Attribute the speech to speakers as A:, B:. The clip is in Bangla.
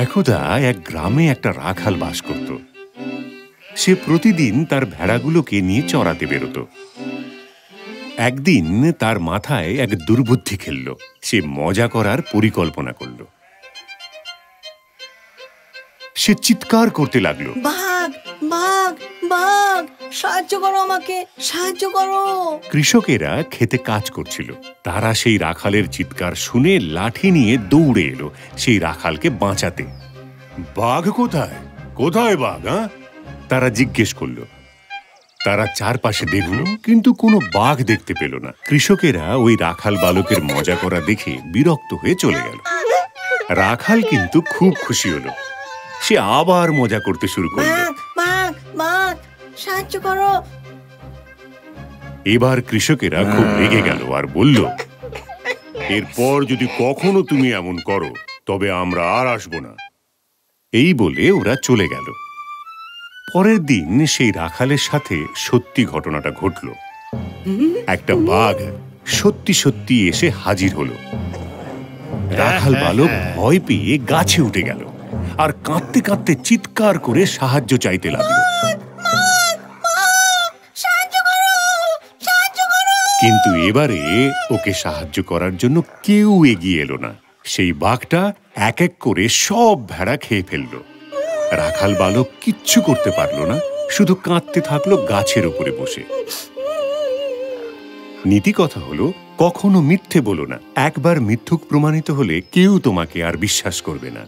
A: একদা এক গ্রামে একটা রাখাল বাস করত। সে প্রতিদিন তার ভেড়াগুলোকে নিয়ে চড়াতে বেরোত। একদিন তার মাথায় এক দুর্বুদ্ধি খেলল। সে মজা করার পরিকল্পনা করল। সে চিৎকার করতে লাগলো,
B: বাঘ বাঘ বাঘ, সাহায্য করো, আমাকে সাহায্য করো।
A: কৃষকেরা খেতে কাজ করছিল। তারা সেই রাখালের চিৎকার শুনে লাঠি নিয়ে দৌড়ে এলো সেই রাখালকে বাঁচাতে। বাঘ কোথায়? কোথায় বাঘ? তারা জিজ্ঞেস করলো। তারা চারপাশে দেখল, কিন্তু কোনো বাঘ দেখতে পেল না। কৃষকেরা ওই রাখাল বালকের মজা করা দেখে বিরক্ত হয়ে চলে গেল। রাখাল কিন্তু খুব খুশি হলো। সে আবার মজা করতে শুরু করল।
B: বাঘ বাঘ, সাহায্য করো।
A: এবার কৃষকেরা খুব রেগে গেল আর বলল, এরপর যদি কখনো তুমি এমন করো তবে আমরা আর আসবো না। এই বলে ওরা চলে গেল। পরের দিন সেই রাখালের সাথে সত্যি ঘটনাটা ঘটল। একটা বাঘ সত্যি সত্যি এসে হাজির হলো। রাখাল বালক ভয় পেয়ে গাছে উঠে গেল আর কাঁদতে কাঁদতে চিৎকার করে সাহায্য চাইতে লাগলো। কিন্তু এবারে ওকে সাহায্য করার জন্য কেউ এগিয়ে এলো না। সেই বাঘটা এক এক করে সব ভেড়া খেয়ে ফেলল। রাখাল বালক কিচ্ছু করতে পারল না, শুধু কাঁদতে থাকলো গাছের উপরে বসে। নীতি কথা হলো, কখনো মিথ্যে বলো না। একবার মিথ্যুক প্রমাণিত হলে কেউ তোমাকে আর বিশ্বাস করবে না।